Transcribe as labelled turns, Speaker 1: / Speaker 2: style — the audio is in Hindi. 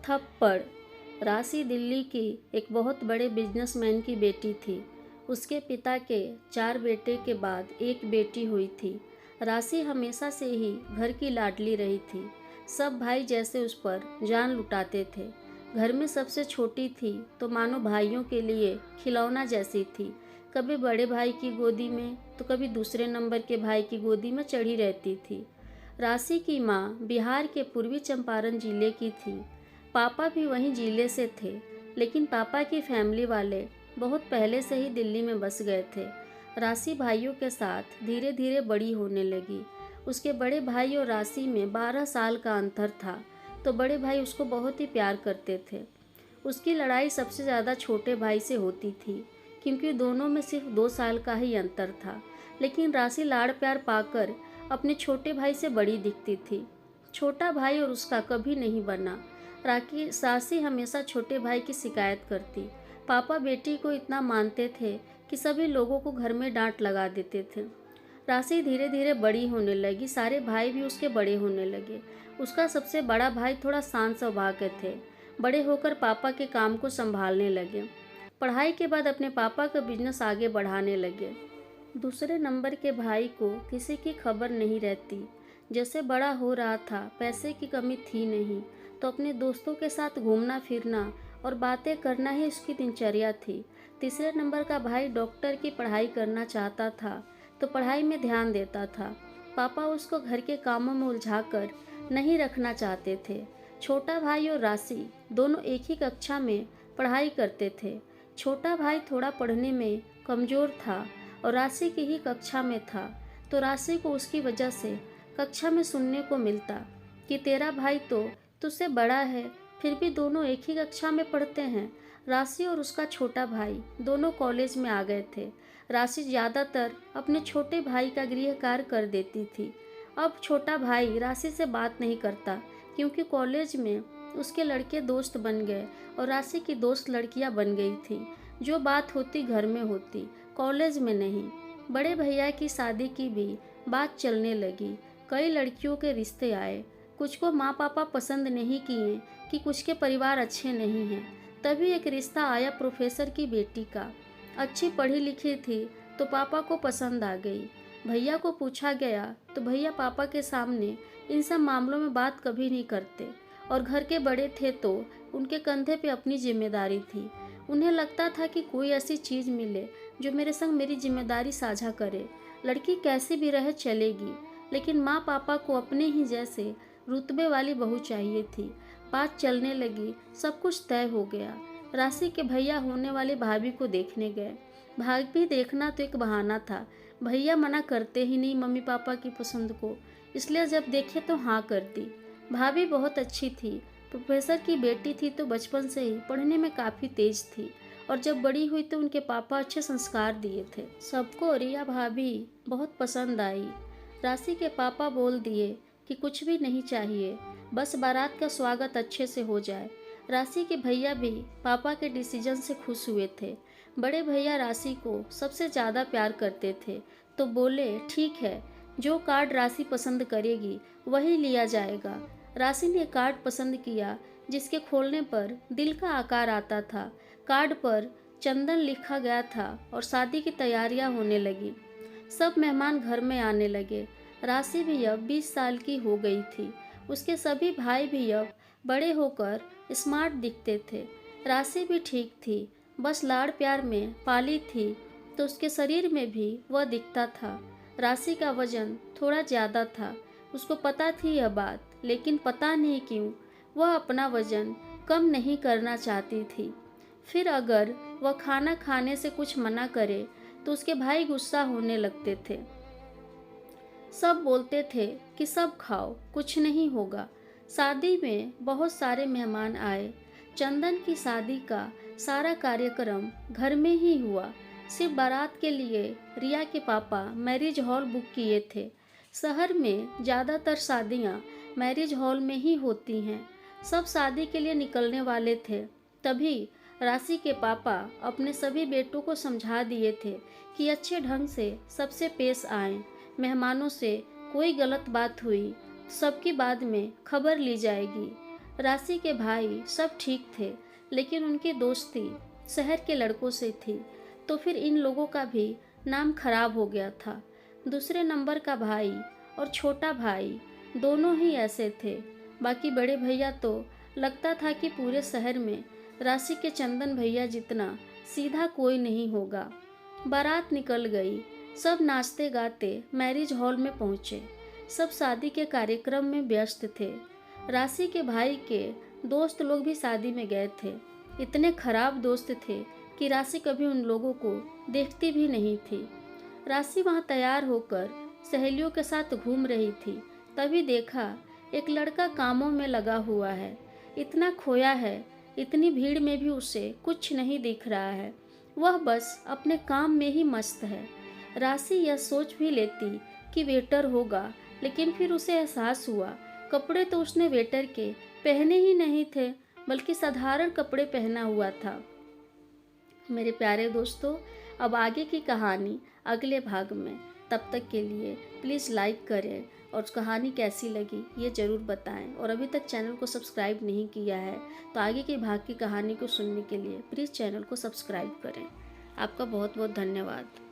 Speaker 1: थप्पड़। राशि दिल्ली की एक बहुत बड़े बिजनेसमैन की बेटी थी। उसके पिता के 4 बेटे के बाद एक बेटी हुई थी। राशि हमेशा से ही घर की लाडली रही थी। सब भाई जैसे उस पर जान लुटाते थे। घर में सबसे छोटी थी तो मानो भाइयों के लिए खिलौना जैसी थी। कभी बड़े भाई की गोदी में तो कभी दूसरे नंबर के भाई की गोदी में चढ़ी रहती थी। राशि की माँ बिहार के पूर्वी चंपारण जिले की थी। पापा भी वहीं जिले से थे, लेकिन पापा की फैमिली वाले बहुत पहले से ही दिल्ली में बस गए थे। राशि भाइयों के साथ धीरे धीरे बड़ी होने लगी। उसके बड़े भाई और राशि में 12 साल का अंतर था, तो बड़े भाई उसको बहुत ही प्यार करते थे। उसकी लड़ाई सबसे ज़्यादा छोटे भाई से होती थी, क्योंकि दोनों में सिर्फ 2 साल का ही अंतर था। लेकिन राशि लाड़ प्यार पाकर अपने छोटे भाई से बड़ी दिखती थी। छोटा भाई और उसका कभी नहीं बना। राशि हमेशा छोटे भाई की शिकायत करती। पापा बेटी को इतना मानते थे कि सभी लोगों को घर में डांट लगा देते थे। राशि धीरे धीरे बड़ी होने लगी। सारे भाई भी उसके बड़े होने लगे। उसका सबसे बड़ा भाई थोड़ा शांत स्वभाव के थे। बड़े होकर पापा के काम को संभालने लगे। पढ़ाई के बाद अपने पापा का बिजनेस आगे बढ़ाने लगे। दूसरे नंबर के भाई को किसी की खबर नहीं रहती। जैसे बड़ा हो रहा था, पैसे की कमी थी नहीं, तो अपने दोस्तों के साथ घूमना फिरना और बातें करना ही उसकी दिनचर्या थी। तीसरे नंबर का भाई डॉक्टर की पढ़ाई करना चाहता था, तो पढ़ाई में ध्यान देता था। पापा उसको घर के कामों में उलझाकर नहीं रखना चाहते थे। छोटा भाई और राशि दोनों एक ही कक्षा में पढ़ाई करते थे। छोटा भाई थोड़ा पढ़ने में कमज़ोर था और राशि की ही कक्षा में था, तो राशि को उसकी वजह से कक्षा में सुनने को मिलता कि तेरा भाई तो तुझसे बड़ा है, फिर भी दोनों एक ही कक्षा में पढ़ते हैं। राशि और उसका छोटा भाई दोनों कॉलेज में आ गए थे। राशि ज़्यादातर अपने छोटे भाई का गृह कार्य कर देती थी। अब छोटा भाई राशि से बात नहीं करता, क्योंकि कॉलेज में उसके लड़के दोस्त बन गए और राशि की दोस्त लड़कियां बन गई थी। जो बात होती घर में होती, कॉलेज में नहीं। बड़े भैया की शादी की भी बात चलने लगी। कई लड़कियों के रिश्ते आए। कुछ को माँ पापा पसंद नहीं किए कि कुछ के परिवार अच्छे नहीं हैं। तभी एक रिश्ता आया प्रोफेसर की बेटी का। अच्छी पढ़ी लिखी थी, तो पापा को पसंद आ गई। भैया को पूछा गया तो भैया पापा के सामने इन सब मामलों में बात कभी नहीं करते, और घर के बड़े थे तो उनके कंधे पे अपनी जिम्मेदारी थी। उन्हें लगता था कि कोई ऐसी चीज़ मिले जो मेरे संग मेरी जिम्मेदारी साझा करे। लड़की कैसी भी रहे चलेगी, लेकिन माँ पापा को अपने ही जैसे रुतबे वाली बहू चाहिए थी। बात चलने लगी, सब कुछ तय हो गया। राशि के भैया होने वाली भाभी को देखने गए। भाभी देखना तो एक बहाना था। भैया मना करते ही नहीं मम्मी पापा की पसंद को, इसलिए जब देखे तो हाँ कर दी। भाभी बहुत अच्छी थी। प्रोफेसर की बेटी थी तो बचपन से ही पढ़ने में काफ़ी तेज थी, और जब बड़ी हुई तो उनके पापा अच्छे संस्कार दिए थे। सबको रिया भाभी बहुत पसंद आई। राशि के पापा बोल दिए कि कुछ भी नहीं चाहिए, बस बारात का स्वागत अच्छे से हो जाए। राशि के भैया भी पापा के डिसीजन से खुश हुए थे। बड़े भैया राशि को सबसे ज़्यादा प्यार करते थे, तो बोले ठीक है, जो कार्ड राशि पसंद करेगी वही लिया जाएगा। राशि ने कार्ड पसंद किया, जिसके खोलने पर दिल का आकार आता था। कार्ड पर चंदन लिखा गया था और शादी की तैयारियां होने लगी। सब मेहमान घर में आने लगे। राशि भी अब 20 साल की हो गई थी। उसके सभी भाई भी अब बड़े होकर स्मार्ट दिखते थे। राशि भी ठीक थी, बस लाड़ प्यार में पाली थी, तो उसके शरीर में भी वह दिखता था। राशि का वजन थोड़ा ज़्यादा था। उसको पता थी यह बात, लेकिन पता नहीं क्यों वह अपना वजन कम नहीं करना चाहती थी। फिर अगर वह खाना खाने से कुछ मना करे तो उसके भाई गुस्सा होने लगते थे। सब बोलते थे कि सब खाओ, कुछ नहीं होगा। शादी में बहुत सारे मेहमान आए। चंदन की शादी का सारा कार्यक्रम घर में ही हुआ। सिर्फ बारात के लिए रिया के पापा मैरिज हॉल बुक किए थे। शहर में ज़्यादातर शादियाँ मैरिज हॉल में ही होती हैं। सब शादी के लिए निकलने वाले थे, तभी राशि के पापा अपने सभी बेटों को समझा दिए थे कि अच्छे ढंग से सबसे पेश आएं। मेहमानों से कोई गलत बात हुई सबकी बाद में खबर ली जाएगी। राशि के भाई सब ठीक थे, लेकिन उनकी दोस्ती शहर के लड़कों से थी, तो फिर इन लोगों का भी नाम खराब हो गया था। दूसरे नंबर का भाई और छोटा भाई दोनों ही ऐसे थे। बाकी बड़े भैया तो लगता था कि पूरे शहर में राशि के चंदन भैया जितना सीधा कोई नहीं होगा। बारात निकल गई, सब नाचते गाते मैरिज हॉल में पहुँचे। सब शादी के कार्यक्रम में व्यस्त थे। राशि के भाई के दोस्त लोग भी शादी में गए थे। इतने खराब दोस्त थे कि राशि कभी उन लोगों को देखती भी नहीं थी। राशि वहाँ तैयार होकर सहेलियों के साथ घूम रही थी, तभी देखा एक लड़का कामों में लगा हुआ है। इतना खोया है, इतनी भीड़ में भी उसे कुछ नहीं दिख रहा है। वह बस अपने काम में ही मस्त है। राशि यह सोच भी लेती कि वेटर होगा, लेकिन फिर उसे एहसास हुआ कपड़े तो उसने वेटर के पहने ही नहीं थे, बल्कि साधारण कपड़े पहना हुआ था। मेरे प्यारे दोस्तों, अब आगे की कहानी अगले भाग में। तब तक के लिए प्लीज़ लाइक करें और कहानी कैसी लगी ये ज़रूर बताएं। और अभी तक चैनल को सब्सक्राइब नहीं किया है तो आगे के भाग की कहानी को सुनने के लिए प्लीज़ चैनल को सब्सक्राइब करें। आपका बहुत बहुत धन्यवाद।